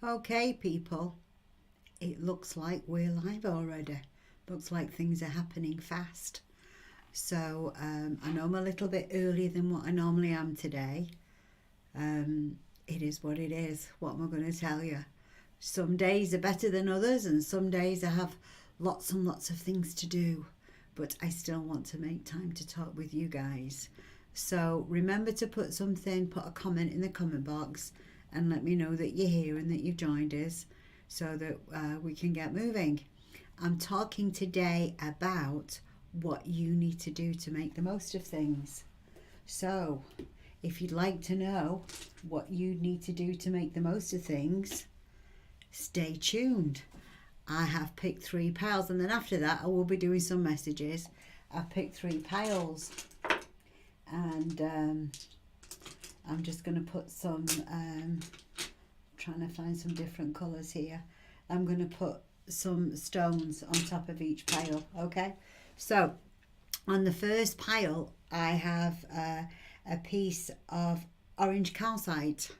Okay, people, it looks like we're live already. Looks like things are happening fast. So I know I'm a little bit earlier than what I normally am today. It is what it is. What am I going to tell you? Some days are better than others, and some days I have lots and lots of things to do. But I still want to make time to talk with you guys. So remember to put a comment in the comment box and let me know that you're here and that you've joined us so that we can get moving. I'm talking today about what you need to do to make the most of things. So, if you'd like to know what you need to do to make the most of things, stay tuned. I have picked 3 piles, and then after that I will be doing some messages. I've picked 3 piles, and I'm just going to put some, trying to find some different colours here. I'm going to put some stones on top of each pile, okay? So, on the first pile, I have a piece of orange calcite.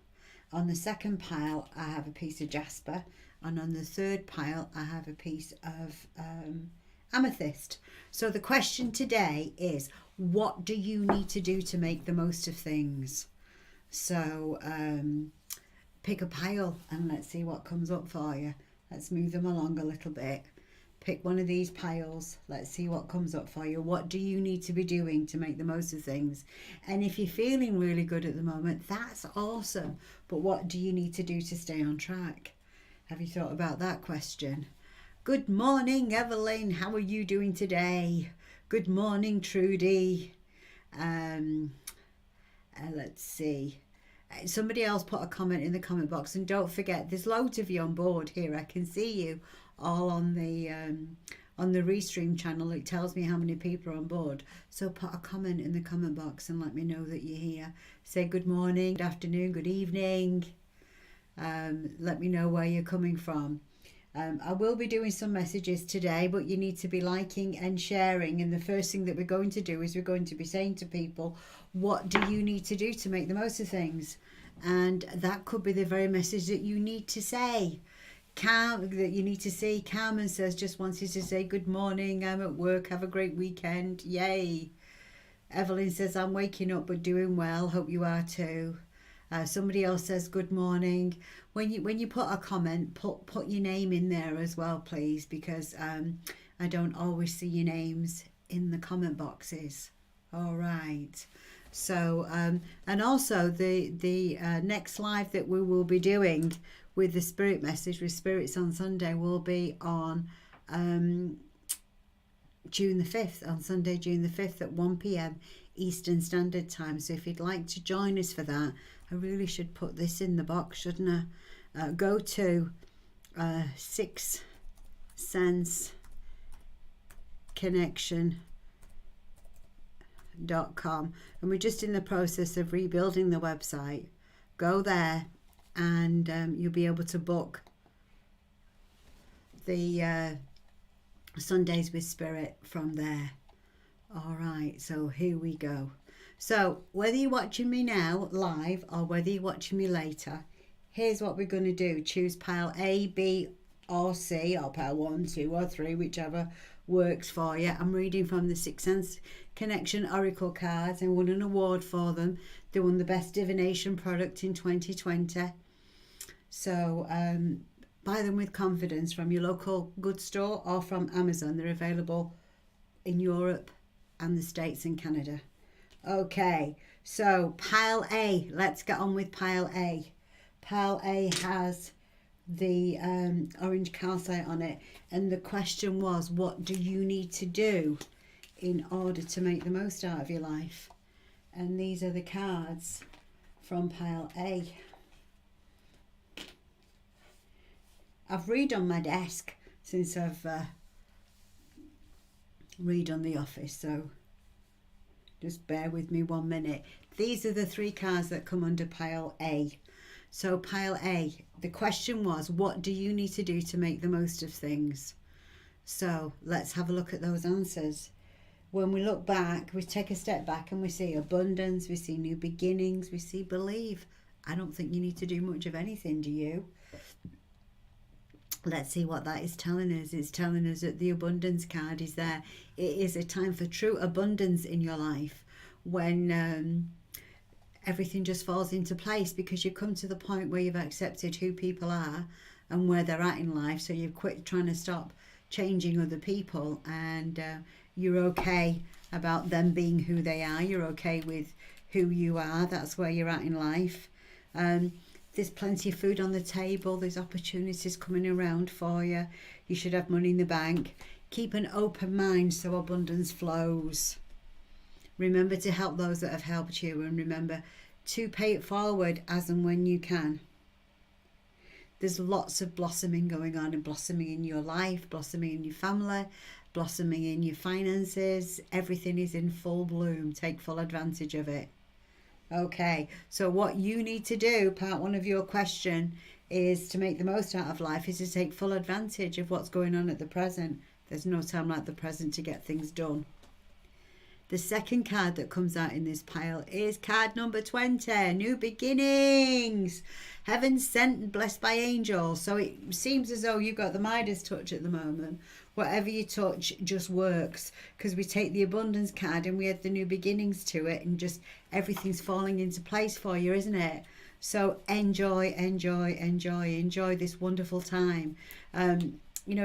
On the second pile, I have a piece of jasper. And on the third pile, I have a piece of amethyst. So the question today is, what do you need to do to make the most of things? So pick a pile and let's see what comes up for you. Let's move them along a little bit. Pick one of these piles. Let's see what comes up for you. What do you need to be doing to make the most of things? And if you're feeling really good at the moment, that's awesome. But what do you need to do to stay on track? Have you thought about that question? Good morning, Evelyn. How are you doing today? Good morning, Trudy. Let's see. Somebody else put a comment in the comment box, and don't forget, there's loads of you on board here. I can see you all on the Restream channel. It tells me how many people are on board. So put a comment in the comment box and let me know that you're here. Say good morning, good afternoon, good evening. Let me know where you're coming from. I will be doing some messages today, but you need to be liking and sharing. And the first thing that we're going to do is we're going to be saying to people, what do you need to do to make the most of things? And that could be the very message that you need to say. Carmen says, just wanted to say good morning. I'm at work. Have a great weekend. Yay. Evelyn says, I'm waking up but doing well. Hope you are too. Somebody else says good morning. When you put a comment, put your name in there as well, please, because I don't always see your names in the comment boxes. All right. So and also the next live that we will be doing with the Spirit Message with Spirits on Sunday will be on June the 5th, on Sunday, June the 5th at 1 p.m. Eastern Standard Time. So if you'd like to join us for that, I really should put this in the box, shouldn't I? Go to 6 Sense Connection.com, and we're just in the process of rebuilding the website. Go there and you'll be able to book the Sundays with Spirit from there. All right, so here we go. So whether you're watching me now live or whether you're watching me later, here's what we're going to do. Choose pile A, B or C, or pile 1, 2 or 3, whichever works for you. I'm reading from the Sixth Sense Connection Oracle cards. I won an award for them. They won the best divination product in 2020. So buy them with confidence from your local goods store or from Amazon. They're available in Europe and the States and Canada. Okay, so pile A, let's get on with pile A. Pile A has the orange calcite on it, and the question was, what do you need to do in order to make the most out of your life? And these are the cards from pile A. I've read on my desk since I've read on the office, so just bear with me 1 minute. These are the 3 cards that come under pile A. So pile A, the question was, what do you need to do to make the most of things? So let's have a look at those answers. When we look back, we take a step back and we see abundance, we see new beginnings, we see believe I don't think you need to do much of anything, do you? Let's see what that is telling us. It's telling us that the abundance card is there. It is a time for true abundance in your life when everything just falls into place because you've come to the point where you've accepted who people are and where they're at in life. So you've quit trying to stop changing other people, and you're okay about them being who they are. You're okay with who you are. That's where you're at in life. There's plenty of food on the table. There's opportunities coming around for you. You should have money in the bank. Keep an open mind so abundance flows. Remember to help those that have helped you, and remember to pay it forward as and when you can. There's lots of blossoming going on, and blossoming in your life, blossoming in your family, blossoming in your finances. Everything is in full bloom. Take full advantage of it. Okay, so what you need to do, part one of your question, is to make the most out of life, is to take full advantage of what's going on at the present. There's no time like the present to get things done. The second card that comes out in this pile is card number 20, New Beginnings. Heaven sent and blessed by angels. So it seems as though you've got the Midas touch at the moment. Whatever you touch just works, because we take the abundance card and we add the new beginnings to it, and just everything's falling into place for you, isn't it? So enjoy this wonderful time.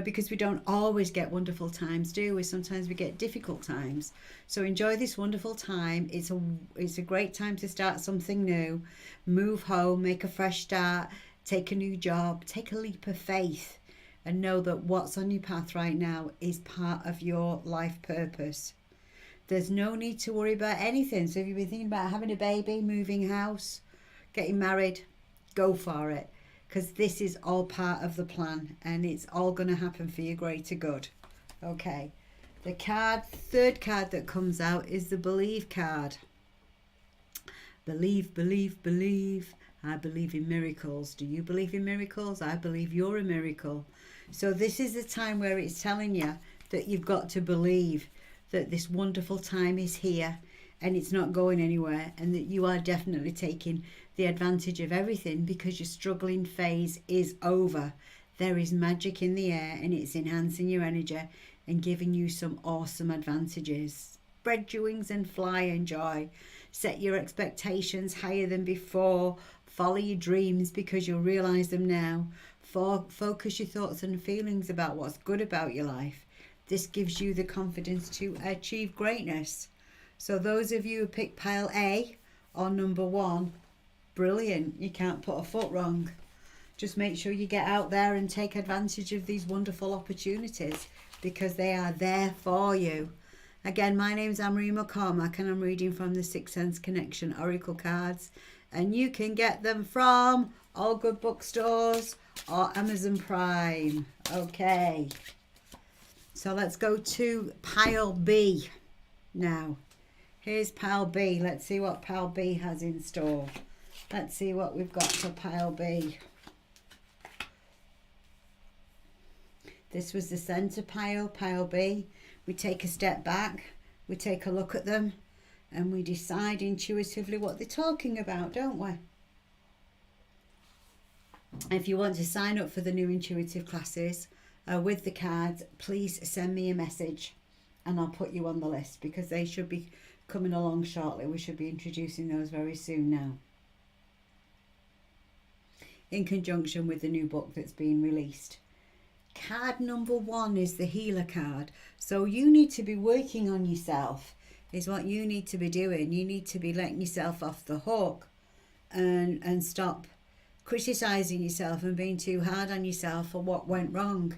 Because we don't always get wonderful times, do we? Sometimes we get difficult times. So enjoy this wonderful time. It's a great time to start something new, move home, make a fresh start, take a new job, take a leap of faith, and know that what's on your path right now is part of your life purpose. There's no need to worry about anything. So if you've been thinking about having a baby, moving house, getting married, go for it. Because this is all part of the plan, and it's all going to happen for your greater good. Okay, the third card that comes out is the Believe card. Believe, believe, believe. I believe in miracles. Do you believe in miracles? I believe you're a miracle. So this is the time where it's telling you that you've got to believe that this wonderful time is here and it's not going anywhere, and that you are definitely taking the advantage of everything because your struggling phase is over. There is magic in the air, and it's enhancing your energy and giving you some awesome advantages. Spread your wings and fly, enjoy. Set your expectations higher than before. Follow your dreams because you'll realize them now. Focus your thoughts and feelings about what's good about your life. This gives you the confidence to achieve greatness. So those of you who pick pile A or number 1, brilliant. You can't put a foot wrong. Just make sure you get out there and take advantage of these wonderful opportunities because they are there for you. Again, my name's Anne-Marie McCormack, and I'm reading from the Sixth Sense Connection Oracle cards, and you can get them from all good bookstores or Amazon Prime. Okay, so let's go to pile B now. Here's pile B. Let's see what pile B has in store. Let's see what we've got for pile B. This was the center pile, pile B. We take a step back, we take a look at them, and we decide intuitively what they're talking about, don't we? If you want to sign up for the new intuitive classes with the cards, please send me a message and I'll put you on the list, because they should be coming along shortly. We should be introducing those very soon now, in conjunction with the new book that's being released. Card number 1 is the Healer card. So you need to be working on yourself, is what you need to be doing. You need to be letting yourself off the hook and stop criticizing yourself and being too hard on yourself for what went wrong.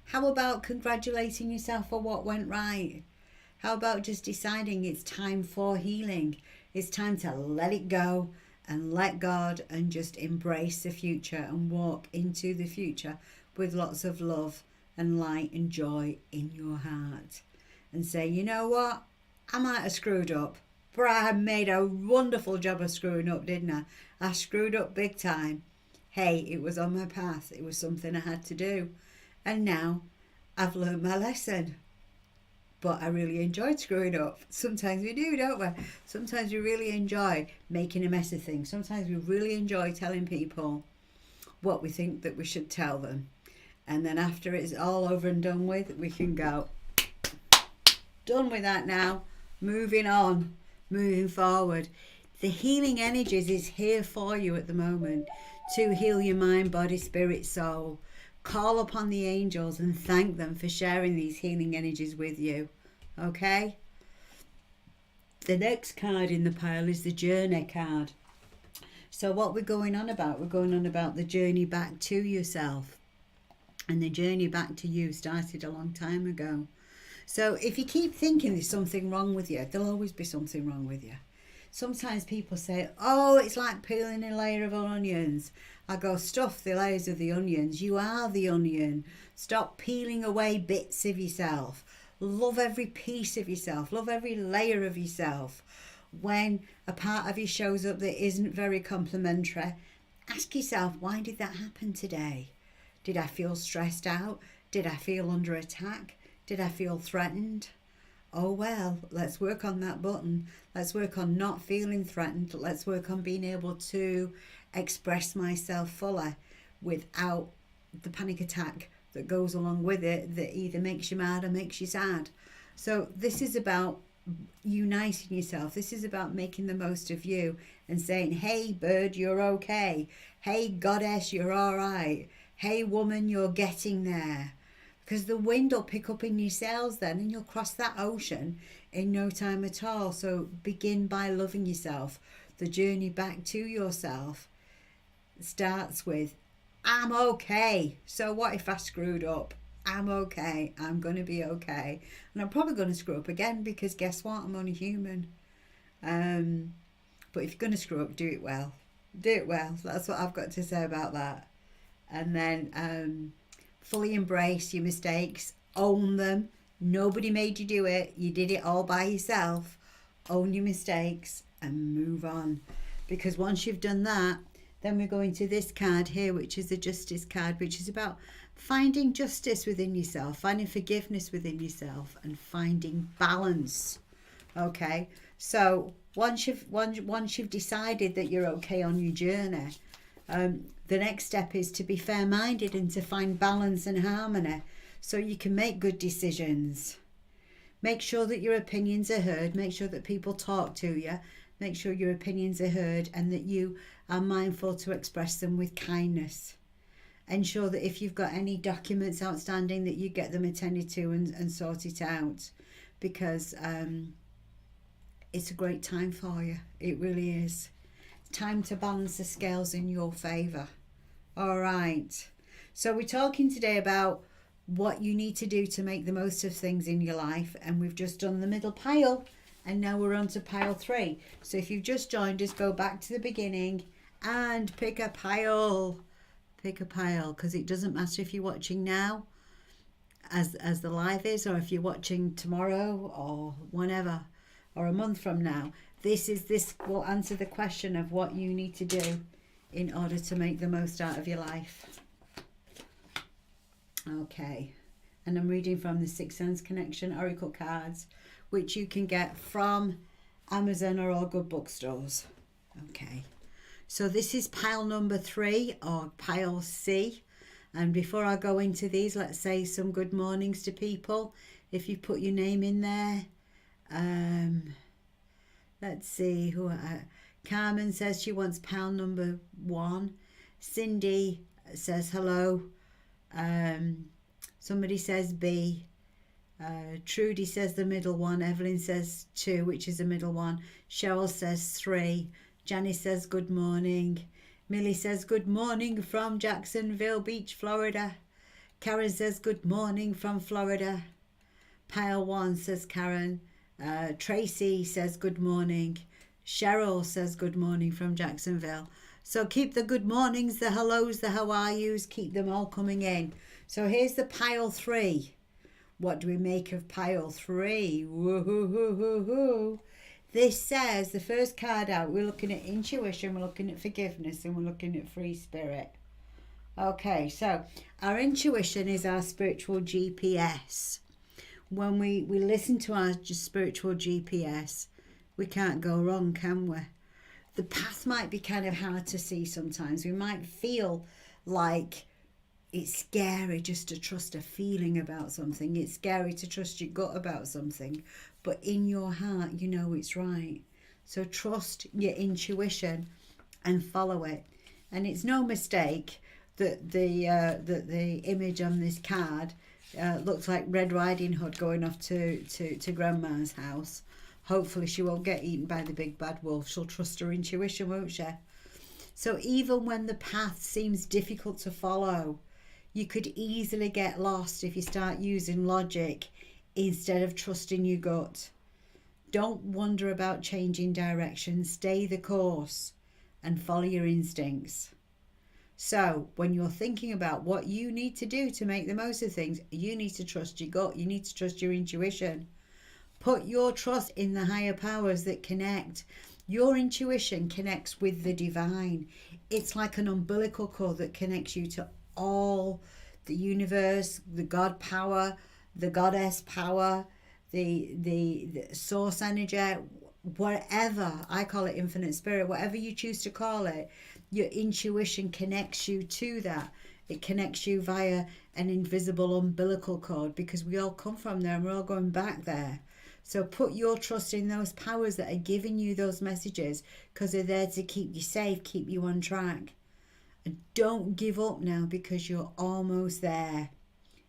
How about congratulating yourself for what went right? How about just deciding it's time for healing? It's time to let it go and let God, and just embrace the future and walk into the future with lots of love and light and joy in your heart. And say, you know what? I might have screwed up, but I made a wonderful job of screwing up, didn't I? I screwed up big time. Hey, it was on my path. It was something I had to do. And now I've learned my lesson. but I really enjoyed screwing up. Sometimes we do, don't we? Sometimes we really enjoy making a mess of things. Sometimes we really enjoy telling people what we think that we should tell them. And then after it's all over and done with, we can go, done with that now, moving on, moving forward. The healing energies is here for you at the moment to heal your mind, body, spirit, soul. Call upon the angels and thank them for sharing these healing energies with you. Okay? The next card in the pile is the journey card. So what we're going on about? We're going on about the journey back to yourself. And the journey back to you started a long time ago. So if you keep thinking there's something wrong with you, there'll always be something wrong with you. Sometimes people say, oh, it's like peeling a layer of onions. I go, stuff the layers of the onions. You are the onion. Stop peeling away bits of yourself. Love every piece of yourself. Love every layer of yourself. When a part of you shows up that isn't very complimentary, ask yourself, why did that happen today? Did I feel stressed out? Did I feel under attack? Did I feel threatened? Oh well, let's work on that button. Let's work on not feeling threatened. Let's work on being able to express myself fully without the panic attack that goes along with it, that either makes you mad or makes you sad. So this is about uniting yourself. This is about making the most of you and saying, hey bird, you're okay. Hey goddess, you're all right. Hey woman, you're getting there. Because the wind will pick up in your sails then, and you'll cross that ocean in no time at all. So begin by loving yourself. The journey back to yourself starts with, I'm okay. So what if I screwed up? I'm okay. I'm going to be okay. And I'm probably going to screw up again, because guess what? I'm only human. But if you're going to screw up, do it well. Do it well. That's what I've got to say about that. And then fully embrace your mistakes. Own them. Nobody made you do it. You did it all by yourself. Own your mistakes and move on. Because once you've done that, then we're going to this card here, which is the Justice card, which is about finding justice within yourself, finding forgiveness within yourself, and finding balance. Okay, so once you've decided that you're okay on your journey, the next step is to be fair-minded and to find balance and harmony, so you can make good decisions. Make sure that your opinions are heard. Make sure that people talk to you. Make sure your opinions are heard, and that you are mindful to express them with kindness. Ensure that if you've got any documents outstanding, that you get them attended to and sort it out, because it's a great time for you. It really is. It's time to balance the scales in your favour. All right. So we're talking today about what you need to do to make the most of things in your life, and we've just done the middle pile, and now we're on to pile 3. So if you've just joined us, go back to the beginning and pick a pile. Pick a pile, because it doesn't matter if you're watching now as the live is, or if you're watching tomorrow or whenever, or a month from now. This will answer the question of what you need to do in order to make the most out of your life. Okay, and I'm reading from the Sixth Sense Connection Oracle cards, which you can get from Amazon or all good bookstores. Okay, so this is pile number 3, or pile C. And before I go into these, let's say some good mornings to people. If you put your name in there, let's see who. Carmen says she wants pile number 1. Cindy says hello. Somebody says B. Trudy says the middle one. Evelyn says 2, which is the middle one. Cheryl says 3. Janice says good morning. Millie says good morning from Jacksonville Beach, Florida. Karen says good morning from Florida. Pile 1 says Karen. Tracy says good morning. Cheryl says good morning from Jacksonville. So keep the good mornings, the hellos, the how are yous, keep them all coming in. So here's the pile 3. What do we make of pile 3? Woo-hoo-hoo-hoo-hoo. This says, the first card out, we're looking at intuition, we're looking at forgiveness, and we're looking at free spirit. Okay, so our intuition is our spiritual GPS. when we listen to our spiritual GPS, we can't go wrong, can we? The path might be kind of hard to see sometimes. We might feel like it's scary just to trust a feeling about something. It's scary to trust your gut about something. But in your heart, you know it's right. So trust your intuition and follow it. And it's no mistake that the image on this card looks like Red Riding Hood going off to Grandma's house. Hopefully she won't get eaten by the big bad wolf. She'll trust her intuition, won't she? So even when the path seems difficult to follow, you could easily get lost if you start using logic instead of trusting your gut. Don't wonder about changing direction. Stay the course and follow your instincts. So when you're thinking about what you need to do to make the most of things, you need to trust your gut. You need to trust your intuition. Put your trust in the higher powers that connect. Your intuition connects with the divine. It's like an umbilical cord that connects you to all the universe, the God power, the goddess power, the source energy, whatever. I call it infinite spirit, whatever you choose to call it. Your intuition connects you to that. It connects you via an invisible umbilical cord, because we all come from there and we're all going back there. So put your trust in those powers that are giving you those messages, because they're there to keep you safe, keep you on track. And don't give up now, because you're almost there.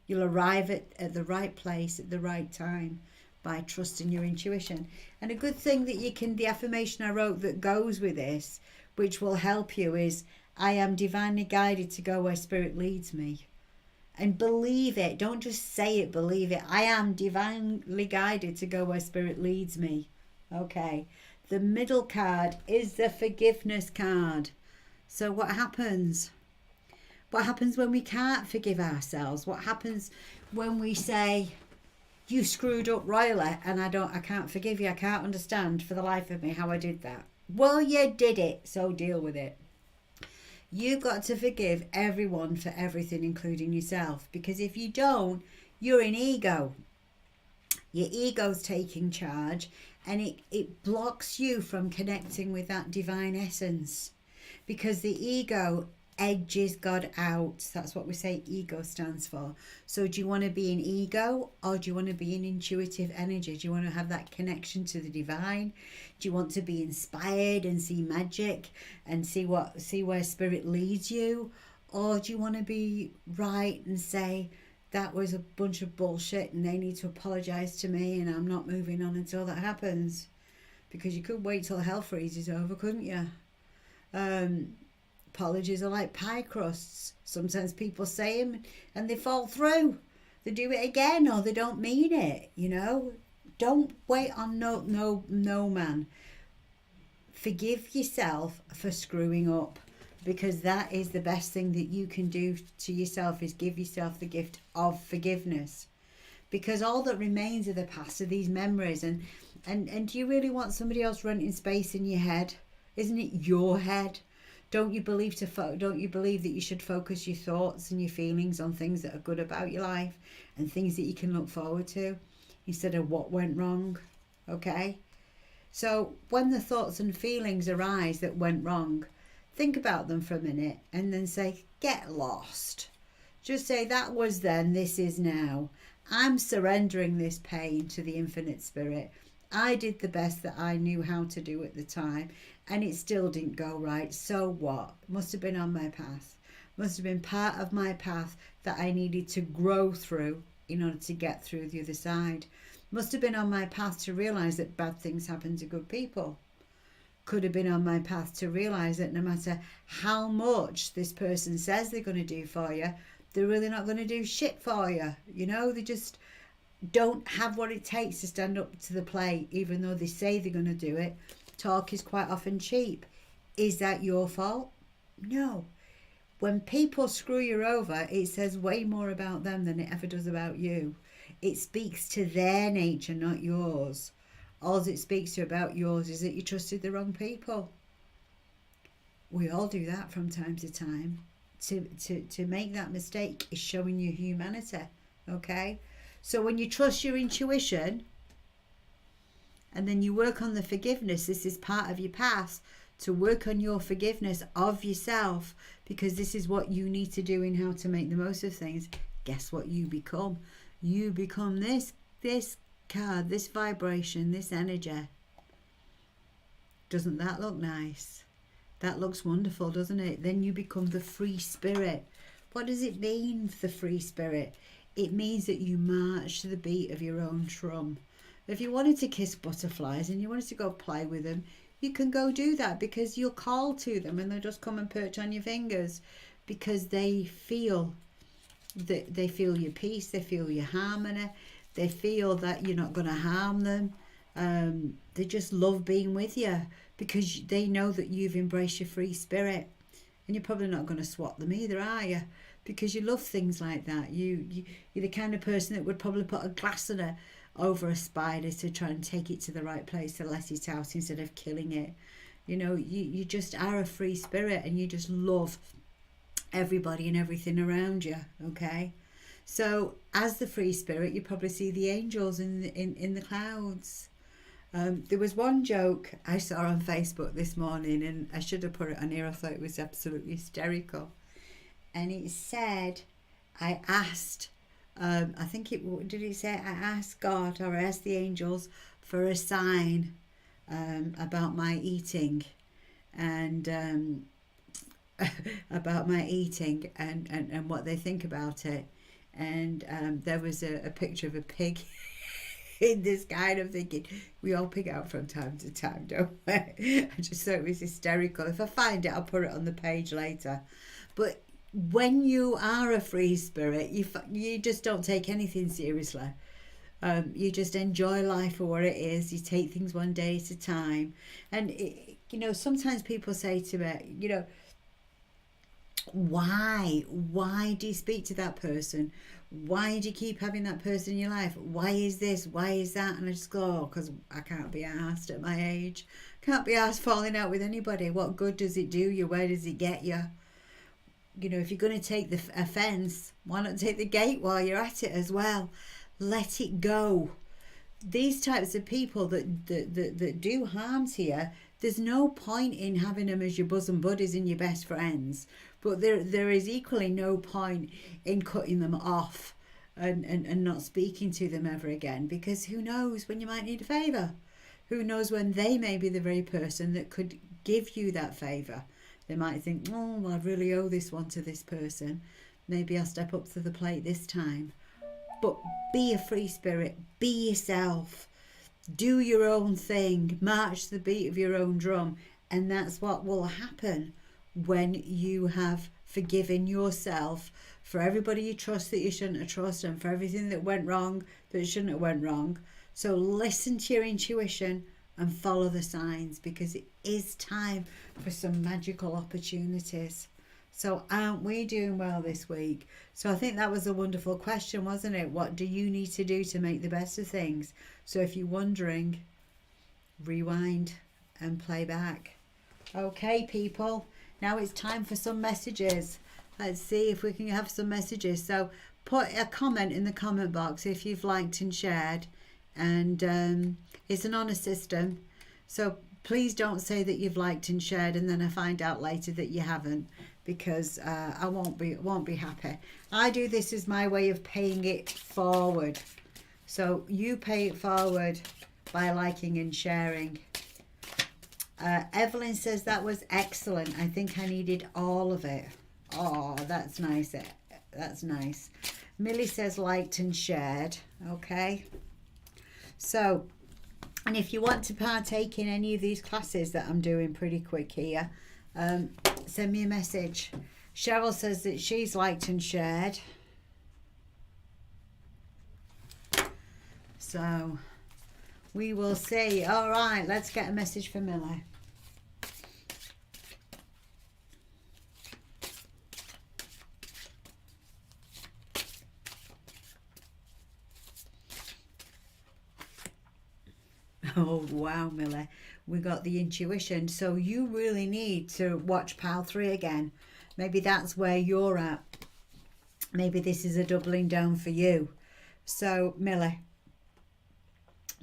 You'll arrive at the right place at the right time by trusting your intuition. And a good thing that you can, the affirmation I wrote that goes with this, which will help you, is I am divinely guided to go where spirit leads me. And believe it. Don't just say it, believe it. I am divinely guided to go where spirit leads me. Okay. The middle card is the forgiveness card. So what happens? What happens when we can't forgive ourselves? What happens when we say, you screwed up royally and I can't forgive you. I can't understand for the life of me how I did that. Well, you did it, so deal with it. You've got to forgive everyone for everything, including yourself. Because if you don't, you're in ego. Your ego's taking charge, and it blocks you from connecting with that divine essence. Because the ego edges God out. That's what we say ego stands for. So do you want to be in ego, or do you want to be in intuitive energy? Do you want to have that connection to the divine? Do you want to be inspired and see magic and see where spirit leads you? Or do you want to be right and say that was a bunch of bullshit and they need to apologize to me and I'm not moving on until that happens? Because you could wait till hell freezes over, couldn't you? Apologies are like pie crusts. Sometimes people say them and they fall through. They do it again, or they don't mean it, you know. Don't wait on no man. Forgive yourself for screwing up, because that is the best thing that you can do to yourself, is give yourself the gift of forgiveness. Because all that remains of the past are these memories, and do you really want somebody else renting space in your head? Isn't it your head? Don't you believe that you should focus your thoughts and your feelings on things that are good about your life and things that you can look forward to, instead of what went wrong? Okay? So when the thoughts and feelings arise that went wrong, think about them for a minute and then say, get lost. Just say, that was then, this is now. I'm surrendering this pain to the infinite spirit. I did the best that I knew how to do at the time, and it still didn't go right. So what? Must have been on my path. Must have been part of my path that I needed to grow through in order to get through the other side. Must have been on my path to realise that bad things happen to good people. Could have been on my path to realise that no matter how much this person says they're going to do for you, they're really not going to do shit for you. You know, they just don't have what it takes to stand up to the plate, even though they say they're going to do it. Talk is quite often cheap. Is that your fault? No. When people screw you over, it says way more about them than it ever does about you. It speaks to their nature, not yours. All it speaks to about yours is that you trusted the wrong people. We all do that from time to time. To make that mistake is showing you humanity, okay? So when you trust your intuition and then you work on the forgiveness, this is part of your path to work on your forgiveness of yourself, because this is what you need to do in how to make the most of things. Guess what you become? You become this card, this vibration, this energy. Doesn't that look nice? That looks wonderful, doesn't it? Then you become the free spirit. What does it mean, the free spirit? It means that you march to the beat of your own drum. If you wanted to kiss butterflies and you wanted to go play with them, you can go do that, because you'll call to them and they'll just come and perch on your fingers, because they feel your peace, they feel your harmony, they feel that you're not going to harm them. They just love being with you because they know that you've embraced your free spirit. And you're probably not going to swat them either, are you? Because you love things like that. You're the kind of person that would probably put a glass over a spider to try and take it to the right place to let it out instead of killing it. You know, you just are a free spirit, and you just love everybody and everything around you, okay? So as the free spirit, you probably see the angels in the clouds. There was one joke I saw on Facebook this morning, and I should have put it on here. I thought it was absolutely hysterical. And it said, I asked, I think it, did it say, I asked God, or I asked the angels for a sign about my eating, and about my eating and what they think about it. And there was a picture of a pig in the sky, and I'm thinking, we all pig out from time to time, don't we? I just thought it was hysterical. If I find it, I'll put it on the page later. But when you are a free spirit, you just don't take anything seriously. You just enjoy life for what it is. You take things one day at a time. And you know, sometimes people say to me, you know, why do you speak to that person? Why do you keep having that person in your life? Why is this? Why is that? And I just go, oh, because I can't be asked at my age. Can't be asked falling out with anybody. What good does it do you? Where does it get you? You know, if you're going to take the offence, why not take the gate while you're at it as well? Let it go. These types of people that do harm to you, there's no point in having them as your bosom buddies and your best friends. But there is equally no point in cutting them off and not speaking to them ever again, because who knows when you might need a favour? Who knows when they may be the very person that could give you that favour? They might think, oh, I really owe this one to this person. Maybe I'll step up to the plate this time. But be a free spirit. Be yourself. Do your own thing. March to the beat of your own drum. And that's what will happen when you have forgiven yourself for everybody you trust that you shouldn't have trusted, and for everything that went wrong that shouldn't have went wrong. So listen to your intuition and follow the signs, because it is time for some magical opportunities. So aren't we doing well this week? So I think that was a wonderful question, wasn't it? What do you need to do to make the best of things? So if you're wondering, rewind and play back. Okay, people. Now it's time for some messages. Let's see if we can have some messages. So put a comment in the comment box if you've liked and shared. And it's an honest system. So please don't say that you've liked and shared and then I find out later that you haven't, because I won't be happy. I do this as my way of paying it forward. So you pay it forward by liking and sharing. Evelyn says that was excellent. I think I needed all of it. Oh, that's nice. That's nice. Millie says liked and shared. Okay. So, and if you want to partake in any of these classes that I'm doing pretty quick here, send me a message. Cheryl says that she's liked and shared. So, we will see. All right, let's get a message for Millie. Oh, wow, Millie. We got the intuition. So you really need to watch Pile 3 again. Maybe that's where you're at. Maybe this is a doubling down for you. So, Millie,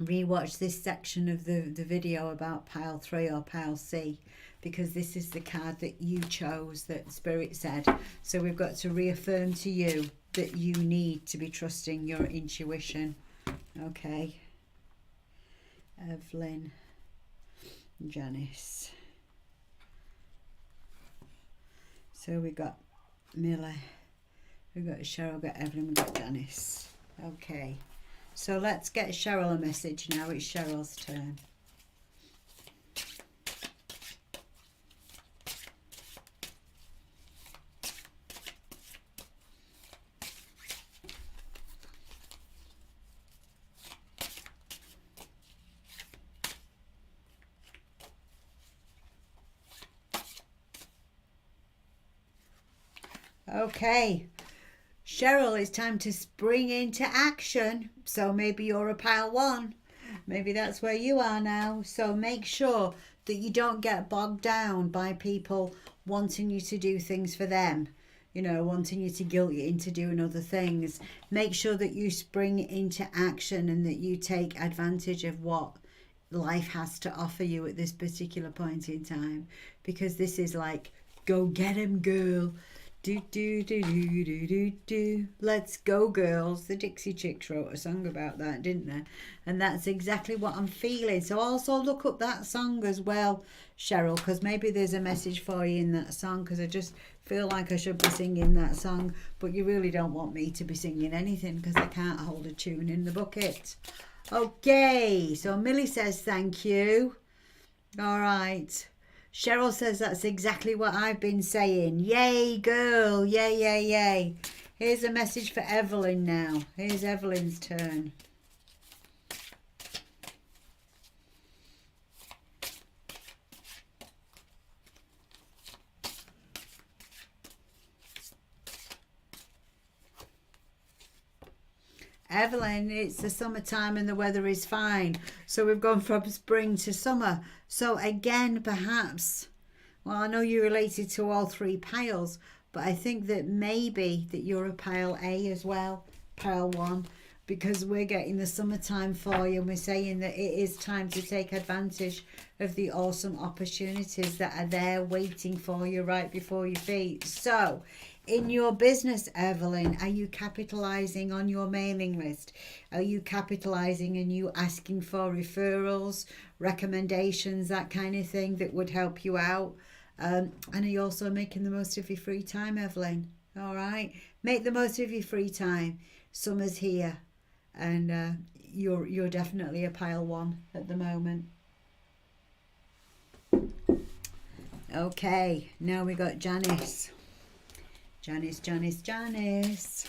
rewatch this section of the video about pile 3 or pile C, because this is the card that you chose, that Spirit said. So we've got to reaffirm to you that you need to be trusting your intuition. Okay. Evelyn, Janice. So we got Millie, we got Cheryl, we got Evelyn, we got Janice. Okay. So let's get Cheryl a message now. It's Cheryl's turn. Okay, Cheryl, it's time to spring into action. So maybe you're a pile 1. Maybe that's where you are now. So make sure that you don't get bogged down by people wanting you to do things for them. You know, wanting you to guilt you into doing other things. Make sure that you spring into action and that you take advantage of what life has to offer you at this particular point in time. Because this is like, go get him, girl. Do do do do do do do. Let's go, girls. The Dixie Chicks wrote a song about that, didn't they? And that's exactly what I'm feeling. So also look up that song as well, Cheryl, because maybe there's a message for you in that song, because I just feel like I should be singing that song, but you really don't want me to be singing anything because I can't hold a tune in the bucket. Okay, so Millie says thank you. All right. Cheryl says that's exactly what I've been saying. Yay, girl. Yay, yay, yay. Here's a message for Evelyn now. Here's Evelyn's turn. Evelyn, it's the summertime and the weather is fine. So we've gone from spring to summer. So again, perhaps, well, I know you're related to all 3 piles, but I think that maybe that you're a pile A as well, pile 1, because we're getting the summertime for you and we're saying that it is time to take advantage of the awesome opportunities that are there waiting for you right before your feet. So in your business, Evelyn, are you capitalizing on your mailing list? Are you capitalizing and you asking for referrals, recommendations, that kind of thing that would help you out? And are you also making the most of your free time, Evelyn? All right, make the most of your free time. Summer's here, and you're definitely a pile 1 at the moment. Okay, now we got Janice. Janice, Janice, Janice.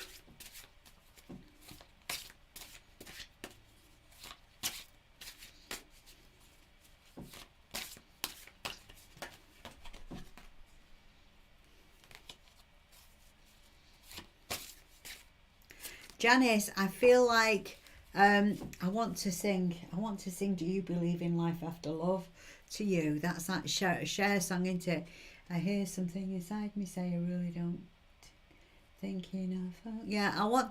Janice, I feel like I want to sing Do You Believe in Life After Love to you. That's that share song, isn't it? I hear something inside me say I really don't think enough. Yeah, I want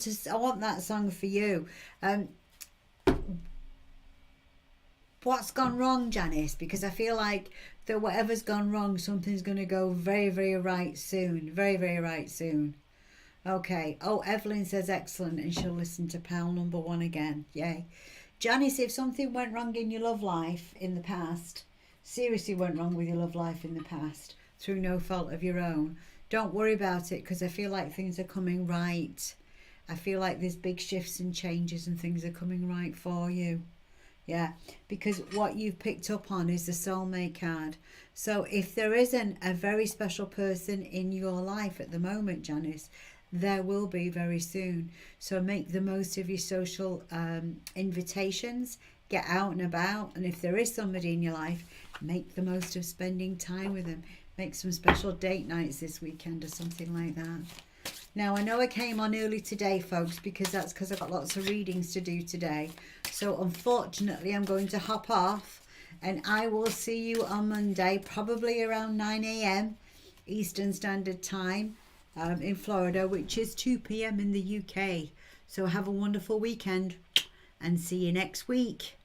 that song for you. What's gone wrong, Janice? Because I feel like that whatever's gone wrong, something's going to go very, very right soon. Very, very right soon. Okay. Oh, Evelyn says excellent, and she'll listen to pile number 1 again. Yay. Janice, if something went wrong in your love life in the past, seriously went wrong with your love life in the past, through no fault of your own, don't worry about it, because I feel like things are coming right. I feel like there's big shifts and changes and things are coming right for you. Yeah, because what you've picked up on is the soulmate card. So if there isn't a very special person in your life at the moment, Janice, there will be very soon. So make the most of your social invitations, get out and about, and if there is somebody in your life, make the most of spending time with them. Make some special date nights this weekend or something like that. Now, I know I came on early today, folks, because I've got lots of readings to do today. So unfortunately, I'm going to hop off, and I will see you on Monday, probably around 9 a.m. Eastern Standard Time in Florida, which is 2 p.m. in the UK. So have a wonderful weekend and see you next week.